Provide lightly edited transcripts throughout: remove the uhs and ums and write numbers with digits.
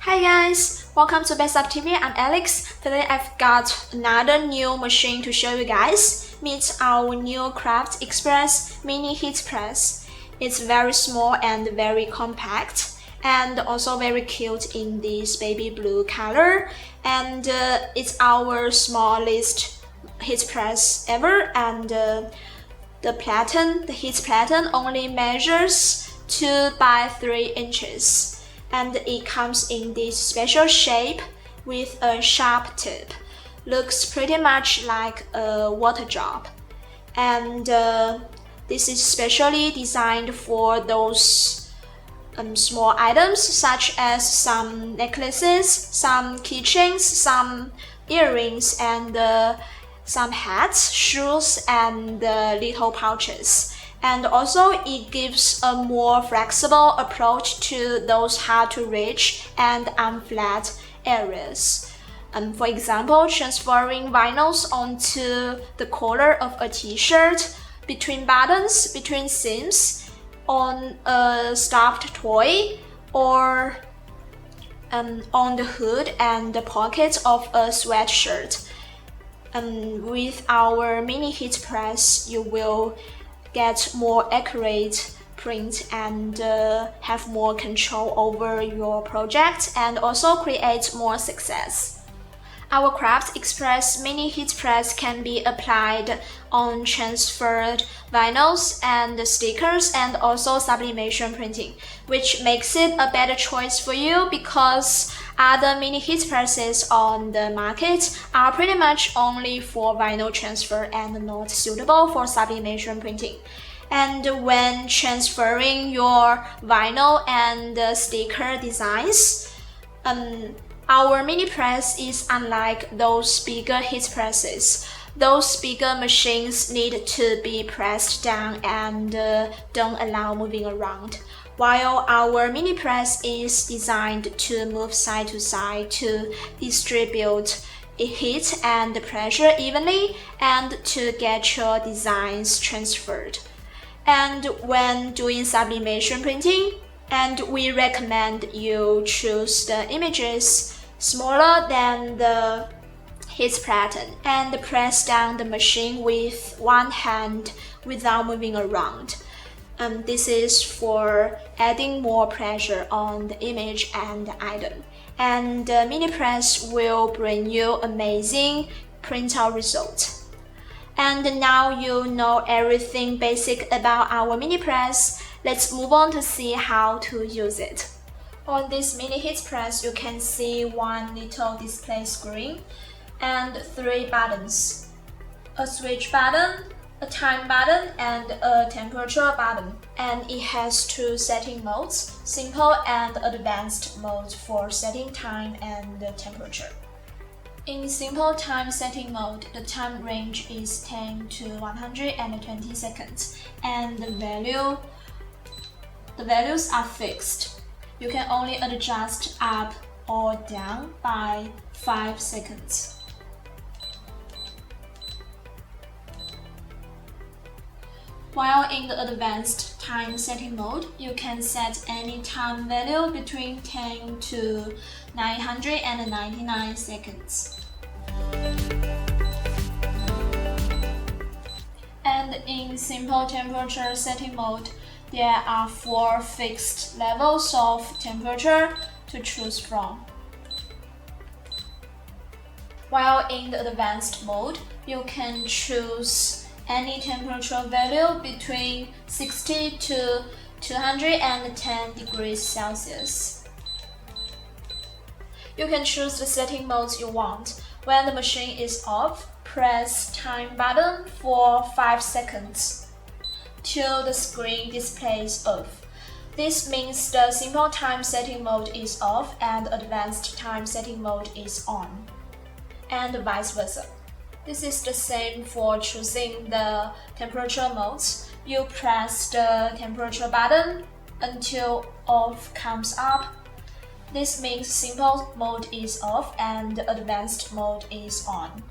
Hi guys, welcome to BestSub.tv. I'm Alex. Today I've got another new machine to show you guys. Meet our new Craft Express Mini Heat Press. It's very small and very compact, and also very cute in this baby blue color. And it's our smallest heat press ever. And the heat platen only measures 2 by 3 inches. And it comes in this special shape with a sharp tip. Looks pretty much like a water drop. And this is specially designed for those small items such as some necklaces, some keychains, some earrings, and some hats, shoes, and little pouches. And also it gives a more flexible approach to those hard to reach and unflat areas. For example, transferring vinyls onto the collar of a t-shirt, between buttons, between seams, on a stuffed toy, or on the hood and the pockets of a sweatshirt. With our mini heat press, you will get more accurate print and have more control over your project and also create more success. Our Craft Express Mini Heat Press can be applied on transferred vinyls and stickers and also sublimation printing, which makes it a better choice for you because other mini heat presses on the market are pretty much only for vinyl transfer and not suitable for sublimation printing. And when transferring your vinyl and sticker designs, our mini press is unlike those bigger heat presses. Those bigger machines need to be pressed down and don't allow moving around, while our mini press is designed to move side to side to distribute heat and pressure evenly and to get your designs transferred. And when doing sublimation printing, and we recommend you choose the images smaller than the heat platen and press down the machine with one hand without moving around. This is for adding more pressure on the image and the item. And the mini press will bring you amazing printout results. And now you know everything basic about our mini press. Let's move on to see how to use it. On this mini heat press, you can see one little display screen and 3 buttons: a switch button, a time button, and a temperature button. And it has 2 setting modes, simple and advanced mode for setting time and temperature. In simple time setting mode, the time range is 10 to 120 seconds, and the values are fixed. You can only adjust up or down by 5 seconds. While in the advanced time setting mode, you can set any time value between 10 to 999 seconds. And in simple temperature setting mode, there are 4 fixed levels of temperature to choose from. While in the advanced mode, you can choose any temperature value between 60 to 210 degrees Celsius. You can choose the setting modes you want. When the machine is off, press time button for 5 seconds till the screen displays off. This means the simple time setting mode is off and advanced time setting mode is on, and vice versa. This is the same for choosing the temperature modes. You press the temperature button until off comes up. This means simple mode is off and advanced mode is on.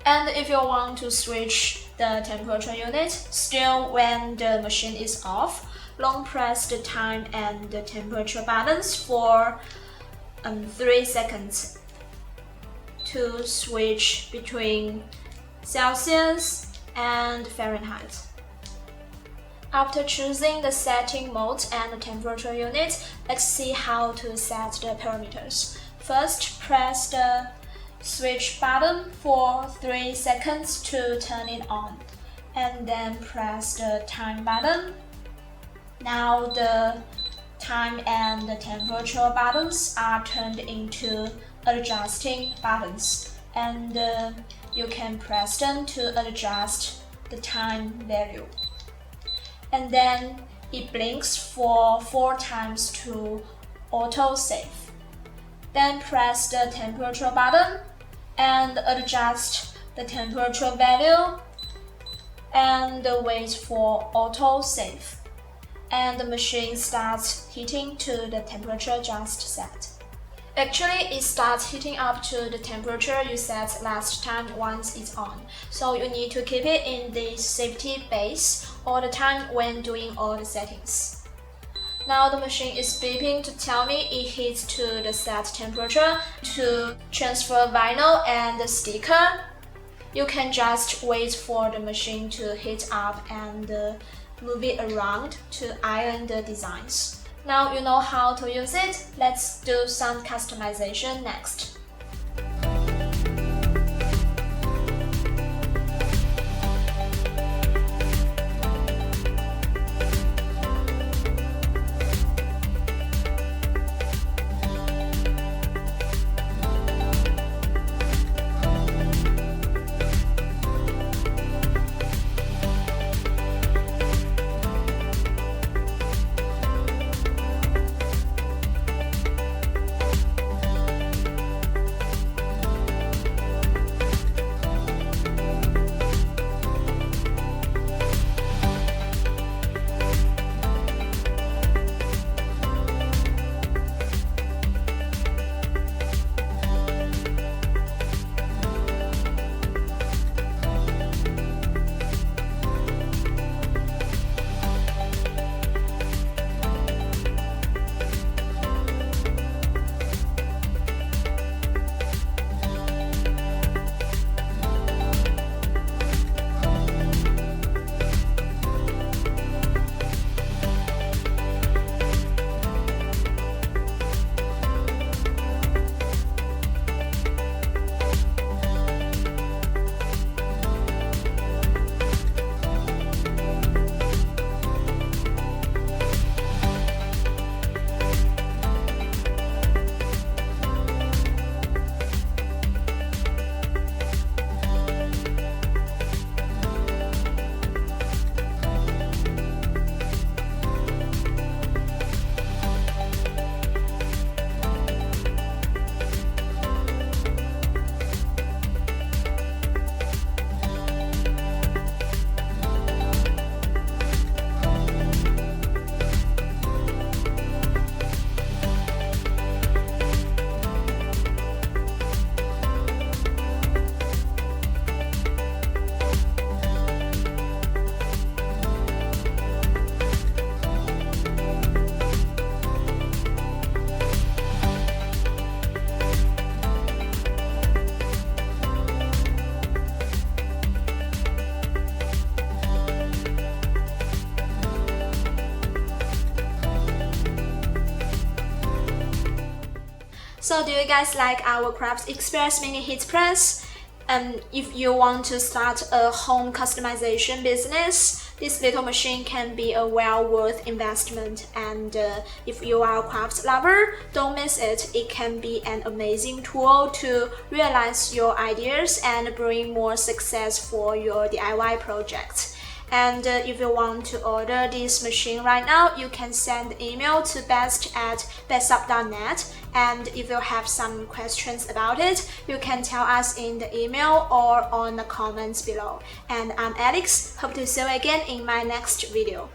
And if you want to switch the temperature unit, still when the machine is off, long press the time and the temperature buttons for 3 seconds to switch between Celsius and Fahrenheit. After choosing the setting mode and the temperature unit, let's see how to set the parameters. First, press the switch button for 3 seconds to turn it on, and then press the time button. Now the time and the temperature buttons are turned into adjusting buttons, and you can press them to adjust the time value. And then it blinks for 4 times to auto-save. Then press the temperature button and adjust the temperature value and wait for auto-save. And the machine starts heating to the temperature just set. Actually, it starts heating up to the temperature you set last time once it's on. So you need to keep it in this safety base all the time when doing all the settings. Now the machine is beeping to tell me it heats to the set temperature. To transfer vinyl and the sticker, you can just wait for the machine to heat up and move it around to iron the designs. Now you know how to use it. Let's do some customization next. So do you guys like our Craft Express mini heat press? If you want to start a home customization business, this little machine can be a well worth investment, and if you are a craft lover, don't miss it. It can be an amazing tool to realize your ideas and bring more success for your DIY projects. And if you want to order this machine right now, you can send email to best@bestsub.net. And if you have some questions about it, you can tell us in the email or on the comments below. And I'm Alex. Hope to see you again in my next video.